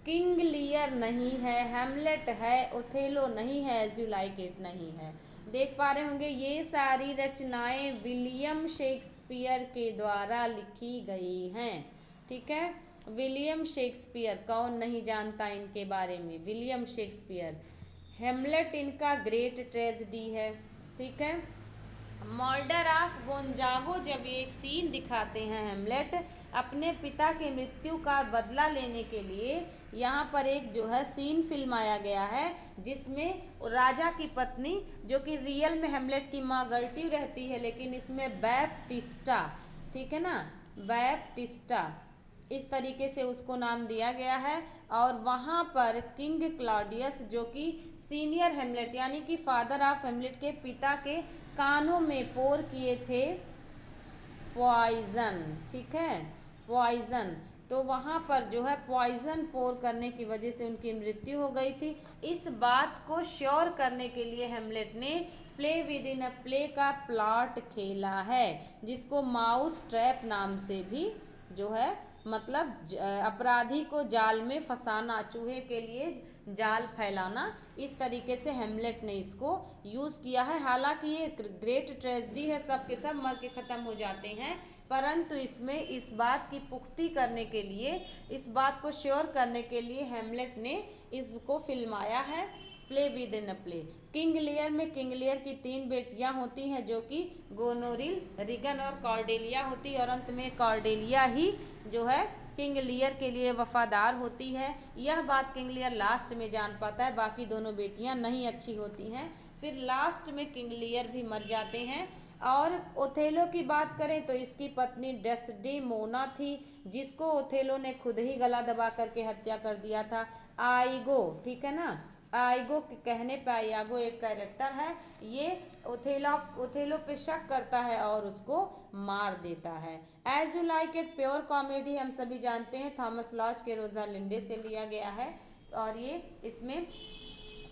King Lear नहीं है, हैमलेट है, ओथेलो नहीं है, एज यू लाइक इट नहीं है। देख पा रहे होंगे ये सारी रचनाएं विलियम शेक्सपियर के द्वारा लिखी गई हैं। ठीक है, विलियम शेक्सपियर, कौन नहीं जानता इनके बारे में, विलियम शेक्सपियर। हेमलेट इनका ग्रेट ट्रेजेडी है। ठीक है, मर्डर ऑफ गोंजागो, जब ये एक सीन दिखाते हैं हेमलेट अपने पिता की मृत्यु का बदला लेने के लिए, यहाँ पर एक जो है सीन फिल्माया गया है जिसमें राजा की पत्नी, जो कि रियल में हेमलेट की माँ गर्टी रहती है लेकिन इसमें बैप्टिस्टा, ठीक है ना, बैप्टिस्टा इस तरीके से उसको नाम दिया गया है। और वहाँ पर किंग क्लॉडियस, जो कि सीनियर हेमलेट यानी कि फादर ऑफ हेमलेट के पिता के कानों में पोर किए थे पॉइजन। ठीक है, पॉइजन, तो वहाँ पर जो है पॉइजन पोर करने की वजह से उनकी मृत्यु हो गई थी। इस बात को श्योर करने के लिए हेमलेट ने play within a play का प्लॉट खेला है, जिसको माउस ट्रैप नाम से भी जो है मतलब अपराधी को जाल में फंसाना, चूहे के लिए जाल फैलाना, इस तरीके से हेमलेट ने इसको यूज़ किया है। हालांकि ये ग्रेट ट्रेजेडी है, सब के सब मर के ख़त्म हो जाते हैं, परंतु इसमें इस बात की पुख्ती करने के लिए, इस बात को श्योर करने के लिए हेमलेट ने इसको फिल्माया है play within a play. King Lear में किंग लियर की 3 बेटियां होती हैं जो कि गोनोरिल, रिगन और कॉर्डेलिया होती है, और अंत में कॉर्डेलिया ही जो है किंग लियर के लिए वफादार होती है। यह बात किंग लियर लास्ट में जान पाता है, बाकी दोनों बेटियां नहीं अच्छी होती हैं। फिर लास्ट में किंग लियर भी मर जाते हैं। और ओथेलो की बात करें तो इसकी पत्नी डेस्डेमोना थी, जिसको ओथेलो ने खुद ही गला दबा करके हत्या कर दिया था। आइगो, ठीक है ना, आइगो के कहने पे, आइगो एक कैरेक्टर है, ये ओथेलो पे शक करता है और उसको मार देता है। As you like it pure comedy हम सभी जानते हैं, थॉमस लॉज के रोजालिंडे से लिया गया है, और ये इसमें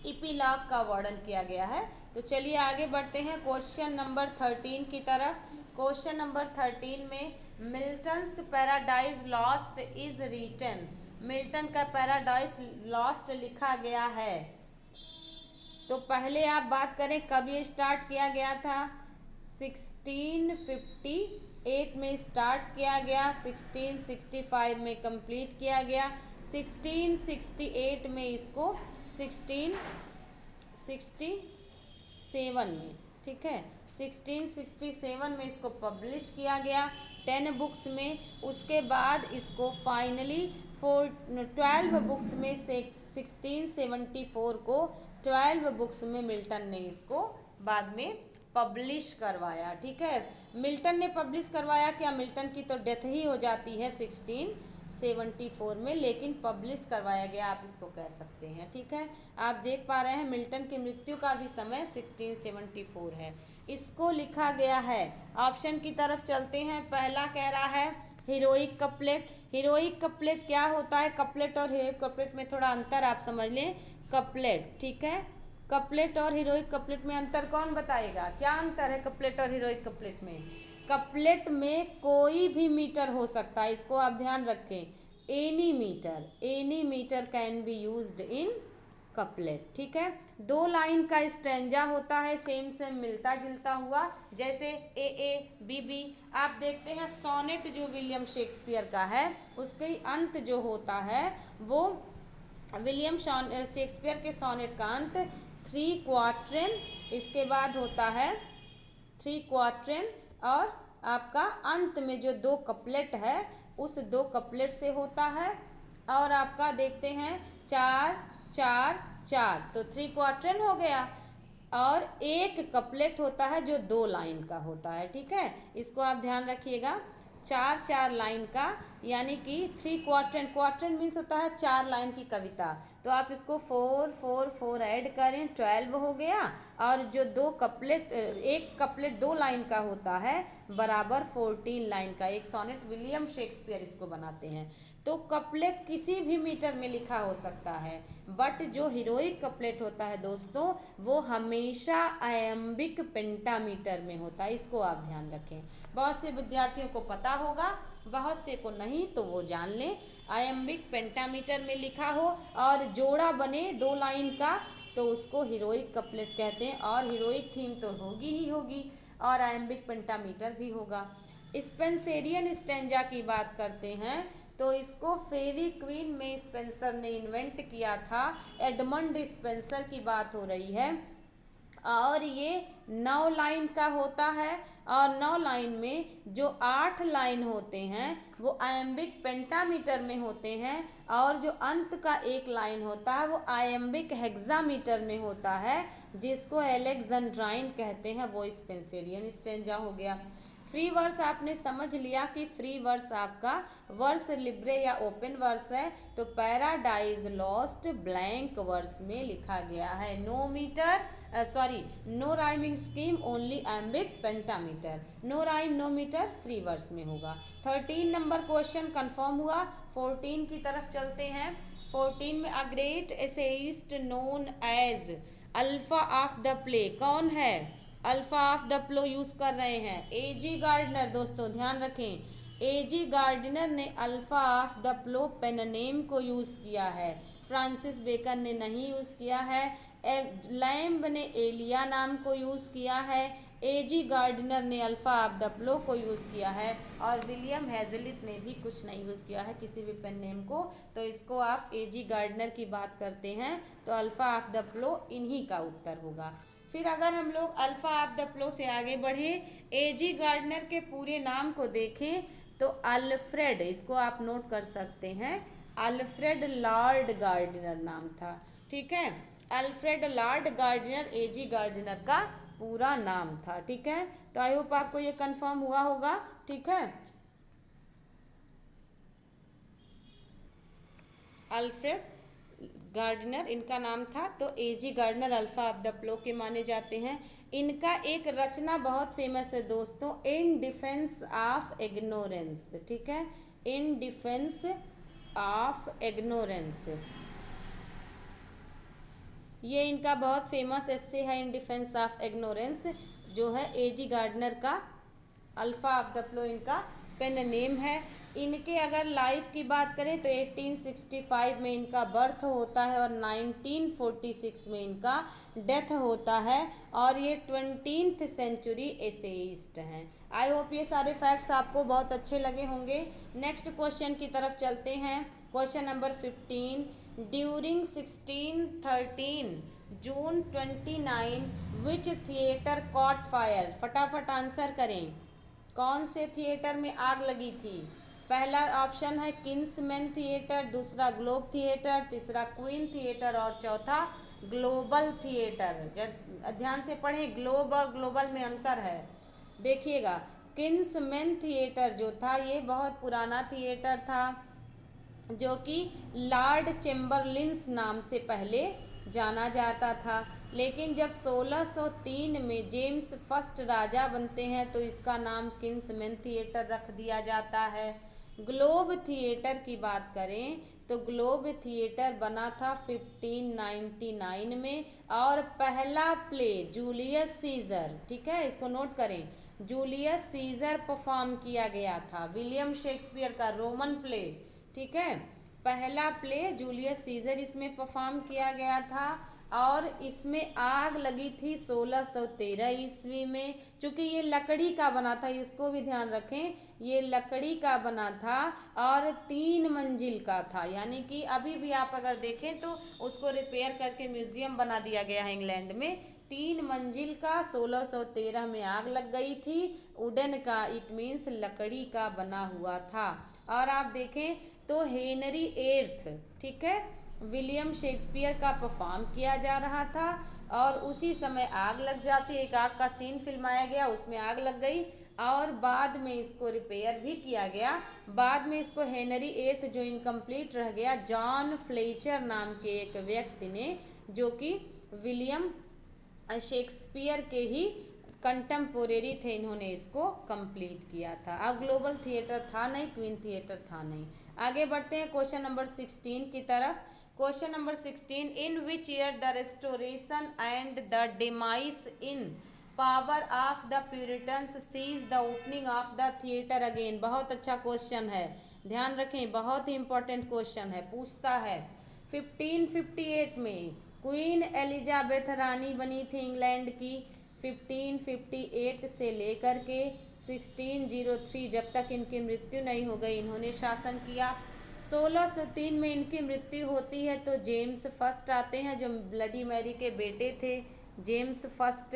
इपीलॉग का वर्णन किया गया है। तो चलिए आगे बढ़ते हैं क्वेश्चन नंबर 13 की तरफ। क्वेश्चन नंबर 13 में Milton's Paradise Lost is written, Milton का पैराडाइज लॉस्ट लिखा गया है। तो पहले आप बात करें कब ये स्टार्ट किया गया था, 1658 में स्टार्ट किया गया, 1665 में कंप्लीट किया गया, 1668 में इसको 1667 में, ठीक है, 1667 में इसको पब्लिश किया गया 10 बुक्स में। उसके बाद इसको फाइनली 12 बुक्स में से 1674 को 12 बुक्स में मिल्टन ने इसको बाद में पब्लिश करवाया। ठीक है, मिल्टन ने पब्लिश करवाया क्या, मिल्टन की तो डेथ ही हो जाती है 1674 में, लेकिन पब्लिश करवाया गया आप इसको कह सकते हैं। ठीक है, आप देख पा रहे हैं मिल्टन की मृत्यु का भी समय 1674 है। इसको लिखा गया है, ऑप्शन की तरफ चलते हैं। पहला कह रहा है हीरोइक कपलेट। हीरोइक कपलेट क्या होता है, कपलेट और हीरोइक कपलेट में थोड़ा अंतर आप समझ लें। कपलेट, ठीक है, कपलेट और हीरोइक कपलेट में अंतर कौन बताएगा, क्या अंतर है कपलेट और हीरोइक कपलेट में। कपलेट में कोई भी मीटर हो सकता है, इसको आप ध्यान रखें, any metre can be used in couplet. ठीक है, 2 लाइन का स्टैंजा होता है, सेम मिलता जुलता हुआ, जैसे ए बी बी। आप देखते हैं सोनेट जो विलियम शेक्सपियर का है, उसके अंत जो होता है वो विलियम शेक्सपियर के सोनेट का अंत 3 क्वार्ट्रेन, इसके बाद होता है 3 क्वार्ट्रेन, और आपका अंत में जो 2 कपलेट है उस 2 कपलेट से होता है। और आपका देखते हैं 4 4 4, तो 3 क्वार्ट्रेन हो गया, और 1 कपलेट होता है जो 2 लाइन का होता है। ठीक है, इसको आप ध्यान रखिएगा, 4 4 लाइन का, यानी कि 3 क्वार्ट्रेन, क्वार्ट्रेन मीन्स होता है 4 लाइन की कविता, तो आप इसको 4 4 4 ऐड करें 12 हो गया, और जो 2 कपलेट, 1 कपलेट 2 लाइन का होता है बराबर 14 लाइन का, एक सोनेट विलियम शेक्सपियर इसको बनाते हैं। तो कपलेट किसी भी मीटर में लिखा हो सकता है, बट जो हीरोइक कपलेट होता है दोस्तों वो हमेशा आयम्बिक पेंटामीटर में होता है, इसको आप ध्यान रखें। बहुत से विद्यार्थियों को पता होगा, बहुत से को नहीं, तो वो जान लें। आयम्बिक पेंटामीटर में लिखा हो और जोड़ा बने 2 लाइन का, तो उसको हीरोइक कपलेट कहते हैं, और हीरोइक थीम तो होगी ही होगी, और आयम्बिक पेंटामीटर भी होगा। स्पेंसेरियन स्टेंजा की बात करते हैं तो इसको फेरी क्वीन में स्पेंसर ने इन्वेंट किया था, एडमंड स्पेंसर की बात हो रही है। और ये 9 लाइन का होता है, और 9 लाइन में जो 8 लाइन होते हैं वो आयम्बिक पेंटामीटर में होते हैं, और जो अंत का एक लाइन होता है वो आयम्बिक हेक्सामीटर में होता है, जिसको एलेक्जेंड्राइन कहते हैं, वो स्पेंसेरियन स्टेंजा हो गया। फ्री वर्स आपने समझ लिया कि फ्री वर्स आपका वर्स लिब्रे या ओपन वर्स है, तो पैराडाइज लॉस्ट ब्लैंक वर्स में लिखा गया है। No metre no rhyming scheme only iambic pentameter, no rhyme no metre free verse में होगा। 13 नंबर क्वेश्चन कंफर्म हुआ। 14 की तरफ चलते हैं। 14 में a great essayist known as Alpha of the play कौन है? Alpha of the plough use कर रहे हैं एजी गार्डनर। दोस्तों ध्यान रखें, एजी गार्डनर ने Alpha of the plough pen name को यूज किया है, फ्रांसिस बेकन ने नहीं यूज किया है। लैम्ब ने एलिया नाम को यूज किया है, एजी गार्डनर ने अल्फा ऑफ द प्लो को यूज किया है, और विलियम हेजलित ने भी कुछ नहीं यूज किया है किसी भी पेन नेम को। तो इसको आप एजी गार्डनर की बात करते हैं तो अल्फा ऑफ द प्लो इन्हीं का उत्तर होगा। फिर अगर हम लोग अल्फा ऑफ द प्लो से आगे बढ़े, एजी गार्डनर के पूरे नाम को देखें तो अल्फ्रेड, इसको आप नोट कर सकते हैं, अल्फ्रेड लॉर्ड गार्डनर नाम था। ठीक है, अल्फ्रेड लॉर्ड गार्डनर एजी गार्डनर का पूरा नाम था। ठीक है, तो आई होप आपको ये कंफर्म हुआ होगा। ठीक है, अल्फ्रेड गार्डनर इनका नाम था, तो एजी गार्डनर अल्फा ऑफ द प्लो के माने जाते हैं। इनका एक रचना बहुत फेमस है दोस्तों, इन डिफेंस ऑफ इग्नोरेंस। ठीक है, इन डिफेंस ऑफ इग्नोरेंस, ये इनका बहुत फेमस एस्से है, इन डिफेंस ऑफ इग्नोरेंस, जो है एजी गार्डनर का अल्फा ऑफ द प्लो इनका पेन नेम है। इनके अगर लाइफ की बात करें तो 1865 में इनका बर्थ होता है और 1946 में इनका डेथ होता है, और ये 20th सेंचुरी एसेइस्ट हैं। आई होप ये सारे फैक्ट्स आपको बहुत अच्छे लगे होंगे। नेक्स्ट क्वेश्चन की तरफ चलते हैं। क्वेश्चन नंबर 15, ड्यूरिंग 1613 जून 29 विच थिएटर कॉट फायर। फटाफट आंसर करें, कौन से थिएटर में आग लगी थी? पहला ऑप्शन है किंग्समैन थिएटर, दूसरा ग्लोब थिएटर, तीसरा क्वीन थिएटर, और चौथा ग्लोबल थिएटर। ध्यान से पढ़ें, ग्लोब और ग्लोबल में अंतर है। देखिएगा, किंग्समैन थिएटर जो था ये बहुत पुराना थिएटर था, जो कि लॉर्ड चैम्बरलिन्स नाम से पहले जाना जाता था, लेकिन जब 1603 में जेम्स फर्स्ट राजा बनते हैं तो इसका नाम किंग्समैन थिएटर रख दिया जाता है। ग्लोब थिएटर की बात करें तो ग्लोब थिएटर बना था 1599 में, और पहला प्ले जूलियस सीजर, ठीक है इसको नोट करें, जूलियस सीजर परफॉर्म किया गया था, विलियम शेक्सपियर का रोमन प्ले। ठीक है, पहला प्ले जूलियस सीजर इसमें परफॉर्म किया गया था, और इसमें आग लगी थी 1613 ईस्वी में। चूँकि ये लकड़ी का बना था, इसको भी ध्यान रखें, ये लकड़ी का बना था और 3 मंजिल का था, यानी कि अभी भी आप अगर देखें तो उसको रिपेयर करके म्यूजियम बना दिया गया है इंग्लैंड में। 3 मंजिल का 1613 में आग लग गई थी। वुडन का, इट मीन्स लकड़ी का बना हुआ था। और आप देखें तो हेनरी एट्थ, ठीक है, विलियम शेक्सपियर का परफॉर्म किया जा रहा था, और उसी समय आग लग जाती है। एक आग का सीन फिल्माया गया, उसमें आग लग गई, और बाद में इसको रिपेयर भी किया गया। बाद में इसको हेनरी एट्थ जो इनकम्प्लीट रह गया, जॉन फ्लेचर नाम के एक व्यक्ति ने, जो कि विलियम शेक्सपियर के ही कंटेम्पोरेरी थे, इन्होंने इसको कंप्लीट किया था। अब ग्लोबल थिएटर था नहीं, क्वीन थिएटर था नहीं। आगे बढ़ते हैं क्वेश्चन नंबर 16 की तरफ। Question number 16, in which year the restoration and the demise in power of the puritans sees the opening of the theatre again. बहुत अच्छा क्वेश्चन है, ध्यान रखें, बहुत ही इंपॉर्टेंट क्वेश्चन है, पूछता है 1558 में क्वीन एलिजाबेथ रानी बनी थी इंग्लैंड की 1558 से लेकर के 1603, जब तक इनकी मृत्यु नहीं हो गई इन्होंने शासन किया। 1603 में इनकी मृत्यु होती है तो जेम्स फर्स्ट आते हैं जो ब्लडी मैरी के बेटे थे, जेम्स फर्स्ट।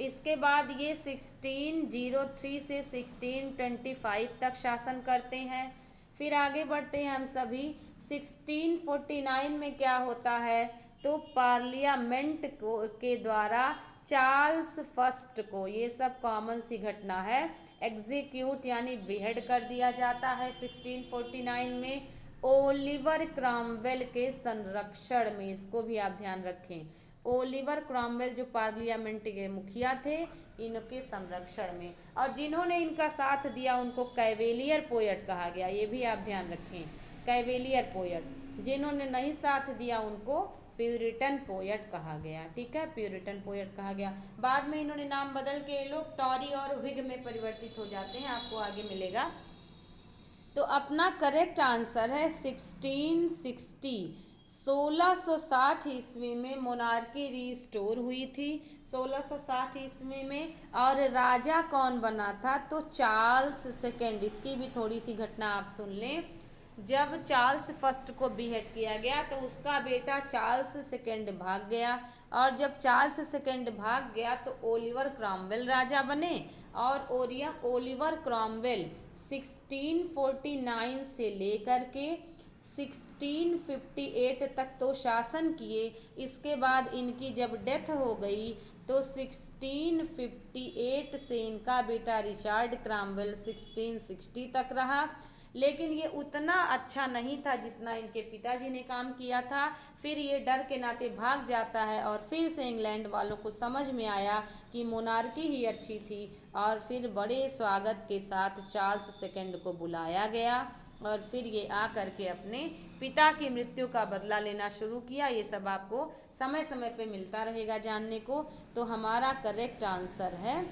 इसके बाद ये 1603 से 1625 तक शासन करते हैं। फिर आगे बढ़ते हैं हम सभी। 1649 में क्या होता है, तो पार्लियामेंट को के द्वारा चार्ल्स फर्स्ट को, ये सब कॉमन सी घटना है, एग्जीक्यूट यानी बेहेड कर दिया जाता है 1649 में ओलिवर क्रॉमवेल के संरक्षण में। इसको भी आप ध्यान रखें, ओलिवर क्रॉमवेल जो पार्लियामेंट के मुखिया थे, इनके संरक्षण में। और जिन्होंने इनका साथ दिया उनको कैवेलियर पोएट कहा गया, ये भी आप ध्यान रखें, कैवेलियर पोएट। जिन्होंने नहीं साथ दिया उनको प्यूरिटन पोएट कहा गया। ठीक है, प्यूरिटन पोएट कहा गया। बाद में इन्होंने नाम बदल के ये लोग टॉरी और विग में परिवर्तित हो जाते हैं, आपको आगे मिलेगा। तो अपना करेक्ट आंसर है 1660। 1660 ईस्वी में मोनार्की रीस्टोर हुई थी 1660 ईस्वी में। और राजा कौन बना था, तो चार्ल्स सेकेंड। इसकी भी थोड़ी सी घटना आप सुन लें। जब चार्ल्स फर्स्ट को बीहेड किया गया तो उसका बेटा चार्ल्स सेकेंड भाग गया, और जब चार्ल्स सेकेंड भाग गया तो ओलिवर क्रॉमवेल राजा बने। और ओलिवर क्रॉमवेल 1649 से लेकर के 1658 तक तो शासन किए। इसके बाद इनकी जब डेथ हो गई तो 1658 से इनका बेटा रिचार्ड क्रॉमवेल 1660 तक रहा। लेकिन ये उतना अच्छा नहीं था जितना इनके पिताजी ने काम किया था। फिर ये डर के नाते भाग जाता है और फिर से इंग्लैंड वालों को समझ में आया कि मोनार्की ही अच्छी थी, और फिर बड़े स्वागत के साथ चार्ल्स सेकंड को बुलाया गया, और फिर ये आ कर के अपने पिता की मृत्यु का बदला लेना शुरू किया। ये सब आपको समय समय पे मिलता रहेगा जानने को। तो हमारा करेक्ट आंसर है,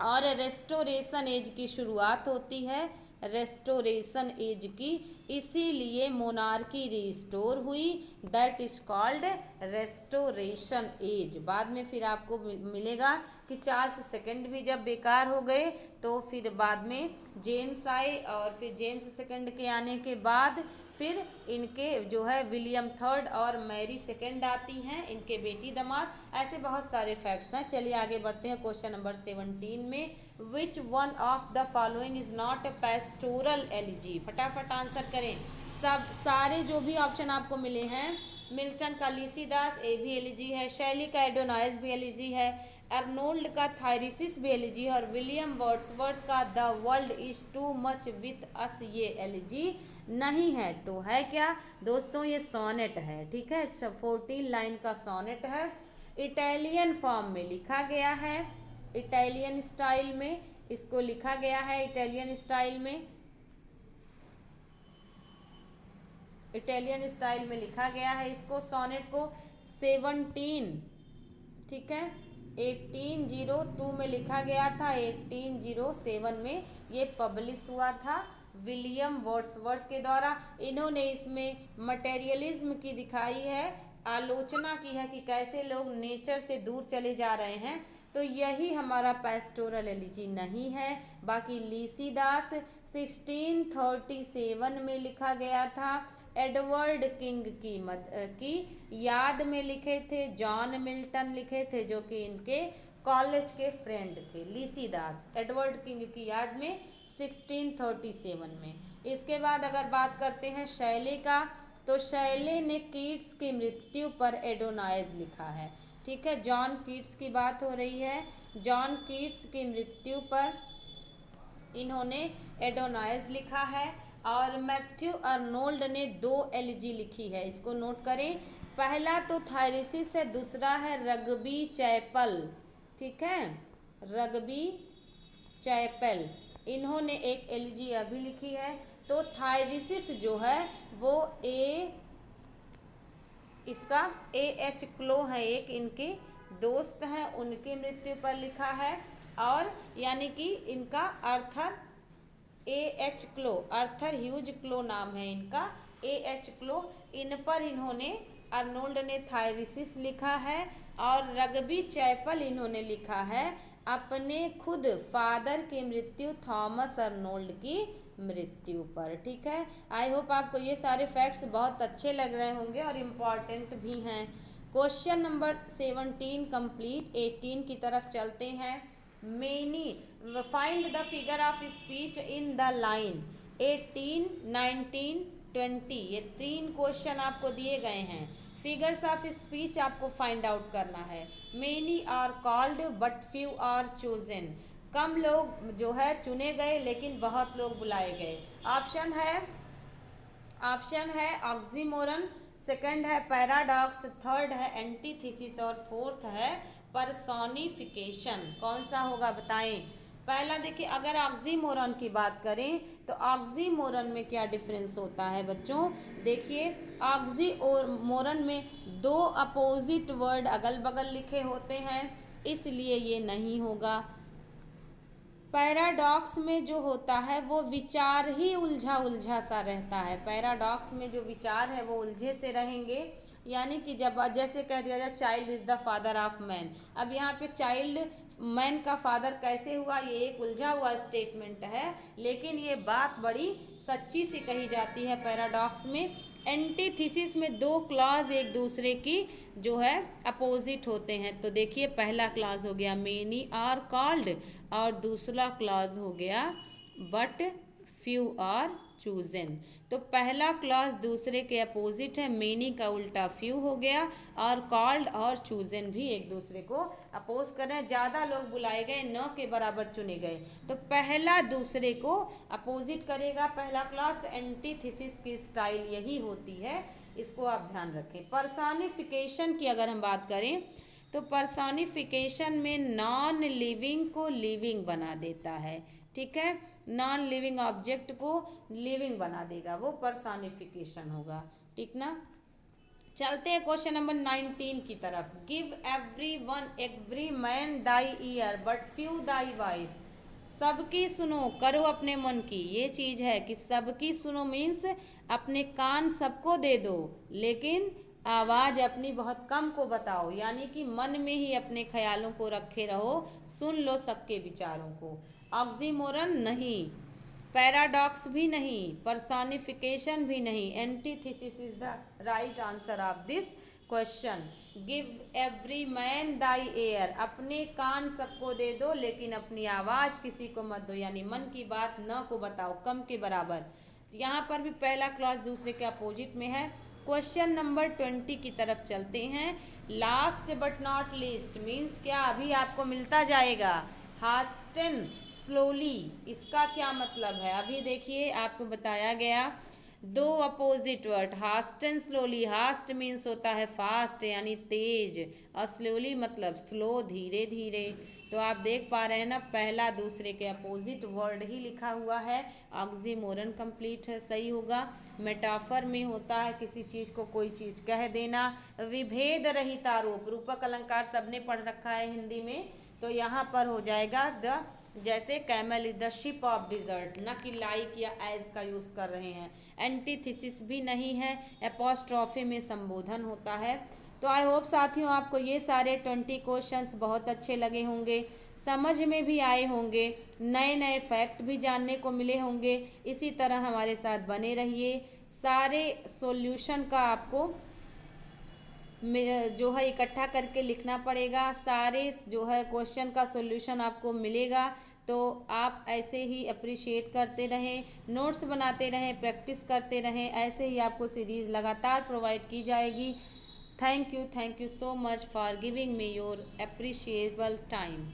और रेस्टोरेशन एज की शुरुआत होती है रेस्टोरेशन एज की, इसीलिए मोनार्की रिस्टोर हुई, that is called restoration age. बाद में फिर आपको मिलेगा कि चार्ल्स सेकंड भी जब बेकार हो गए तो फिर बाद में जेम्स आए, और फिर जेम्स सेकंड के आने के बाद फिर इनके जो है विलियम थर्ड और मैरी सेकंड आती हैं, इनके बेटी दामाद। ऐसे बहुत सारे फैक्ट्स हैं। चलिए आगे बढ़ते हैं क्वेश्चन नंबर 17 में। Which one of the following is not a pastoral elegy. फटाफट आंसर करें। सब सारे जो भी ऑप्शन आपको मिले हैं, मिल्टन का लीसीदास ए भी एलिजी है, शैली का एडोनाइस भी एलिजी है, अर्नोल्ड का थायरिसिस भी एलिजी है, और विलियम वर्ड्सवर्थ का the world is too much with us ये एलिजी नहीं है। तो है क्या दोस्तों, ये सोनेट है। ठीक है, 14 लाइन का सोनेट है, इटालियन फॉर्म में लिखा गया है, इटालियन स्टाइल में इसको लिखा गया है, इटालियन स्टाइल में, इटालियन स्टाइल में लिखा गया है इसको, सोनेट को 17, ठीक है, 1802 में लिखा गया था, 1807 में ये पब्लिश हुआ था विलियम वर्ड्सवर्थ के द्वारा। इन्होंने इसमें मटेरियलिज्म की दिखाई है, आलोचना की है कि कैसे लोग नेचर से दूर चले जा रहे हैं। तो यही हमारा पेस्टोरल एलिजी नहीं है। बाकी लीसीदास 1637 में लिखा गया था, एडवर्ड किंग की याद में लिखे थे, जॉन मिल्टन लिखे थे जो कि इनके कॉलेज के फ्रेंड थे। लीसीदास एडवर्ड किंग की याद में 1637 में। इसके बाद अगर बात करते हैं शैले का, तो शैले ने कीट्स की मृत्यु पर एडोनाइज लिखा है। ठीक है, जॉन कीट्स की बात हो रही है, जॉन कीट्स की मृत्यु पर इन्होंने एडोनाइज लिखा है। और मैथ्यू अर्नोल्ड ने 2 एलिजी लिखी है, इसको नोट करें। पहला तो थायरिसिस है, दूसरा है रग्बी चैपल। ठीक है, रग्बी चैपल, इन्होंने एक एलिजी अभी लिखी है। तो थायरिसिस जो है वो इसका एच क्लो है, एक इनके दोस्त हैं, उनकी मृत्यु पर लिखा है। और यानी कि इनका Arthur H Clough, Arthur huge क्लो नाम है इनका, एच क्लो, इन पर इन्होंने अर्नोल्ड ने थायरिसिस लिखा है और रग्बी चैपल इन्होंने लिखा है अपने खुद फादर की मृत्यु थॉमस अर्नोल्ड की मृत्यु पर। ठीक है, आई होप आपको ये सारे फैक्ट्स बहुत अच्छे लग रहे होंगे और इम्पॉर्टेंट भी हैं। Question number 17 complete. 18 की तरफ चलते हैं। Many find the figure of speech in the line 18, 19, 20। ये 3 क्वेश्चन आपको दिए गए हैं। फिगर्स ऑफ स्पीच आपको फाइंड आउट करना है। Many are called but few are chosen. कम लोग जो है चुने गए लेकिन बहुत लोग बुलाए गए। ऑप्शन है ऑक्सीमोरन, सेकंड है पैराडॉक्स, थर्ड है एंटीथीसिस और फोर्थ है पर्सोनिफिकेशन। कौन सा होगा बताएं। पहला देखिए, अगर ऑक्सीमोरन की बात करें तो ऑक्सीमोरन में क्या डिफरेंस होता है बच्चों। देखिए, ऑक्सीमोरन में 2 अपोजिट वर्ड अगल बगल लिखे होते हैं, इसलिए ये नहीं होगा। पैराडॉक्स में जो होता है वो विचार ही उलझा उलझा सा रहता है। पैराडॉक्स में जो विचार है वो उलझे से रहेंगे, यानी कि जब जैसे कह दिया जाए child is the father of man. अब यहाँ पे चाइल्ड मैन का फादर कैसे हुआ, ये एक उलझा हुआ स्टेटमेंट है, लेकिन ये बात बड़ी सच्ची सी कही जाती है पैराडॉक्स में। एंटीथीसिस में 2 क्लॉज एक दूसरे की जो है अपोजिट होते हैं। तो देखिए, पहला क्लॉज हो गया मेनी आर कॉल्ड और दूसरा क्लॉज हो गया बट फ्यू आर चूजन। तो पहला क्लॉज दूसरे के अपोजिट है, मेनी का उल्टा फ्यू हो गया और कॉल्ड और चूजन भी एक दूसरे को अपोज कर रहे हैं। ज़्यादा लोग बुलाए गए, न के बराबर चुने गए, तो पहला दूसरे को अपोजिट करेगा पहला क्लॉज। तो एंटीथीसिस की स्टाइल यही होती है, इसको आप ध्यान रखें। पर्सोनिफिकेशन की अगर हम बात करें तो पर्सोनिफिकेशन में नॉन लिविंग को लिविंग बना देता है। ठीक है, नॉन लिविंग ऑब्जेक्ट को लिविंग बना देगा, वो पर्सोनिफिकेशन होगा। ठीक ना। चलते हैं क्वेश्चन नंबर 19 की तरफ। Give every man thy year but few thy voice. सबकी सुनो, करो अपने मन की। ये चीज़ है कि सबकी सुनो मीन्स अपने कान सबको दे दो, लेकिन आवाज़ अपनी बहुत कम को बताओ, यानी कि मन में ही अपने ख्यालों को रखे रहो, सुन लो सबके विचारों को। ऑक्सीमोरन नहीं, पैराडॉक्स भी नहीं, पर्सोनिफिकेशन भी नहीं, antithesis is the right answer of this question. Give every man thy air, अपने कान सबको दे दो लेकिन अपनी आवाज़ किसी को मत दो, यानी मन की बात न को बताओ, कम के बराबर। यहाँ पर भी पहला क्लॉज दूसरे के अपोजिट में है। क्वेश्चन नंबर 20 की तरफ चलते हैं। Last but not least means क्या, अभी आपको मिलता जाएगा। हास्टन स्लोली, इसका क्या मतलब है, अभी देखिए आपको बताया गया। 2 opposite word, hasten slowly. Haste means होता है फास्ट यानी तेज, और स्लोली मतलब स्लो धीरे धीरे। तो आप देख पा रहे हैं ना, पहला दूसरे के अपोजिट वर्ड ही लिखा हुआ है। ऑक्सीमोरन कंप्लीट है, सही होगा। मेटाफर में होता है किसी चीज़ को कोई चीज़ कह देना। विभेद रहित आरोप, रूपक अलंकार सबने पढ़ रखा है हिंदी में, तो यहाँ पर हो जाएगा द, जैसे camel is the ship of dessert, न कि लाइक या एज का यूज़ कर रहे हैं। एंटीथीसिस भी नहीं है, एपोस्ट्रॉफी में संबोधन होता है। तो आई होप साथियों आपको ये सारे 20 क्वेश्चंस बहुत अच्छे लगे होंगे, समझ में भी आए होंगे, नए नए फैक्ट भी जानने को मिले होंगे। इसी तरह हमारे साथ बने रहिए। सारे सॉल्यूशन का आपको जो है इकट्ठा करके लिखना पड़ेगा। सारे जो है क्वेश्चन का सॉल्यूशन आपको मिलेगा, तो आप ऐसे ही अप्रिशिएट करते रहें, नोट्स बनाते रहें, प्रैक्टिस करते रहें। ऐसे ही आपको सीरीज़ लगातार प्रोवाइड की जाएगी। Thank you so much for giving me your appreciable time.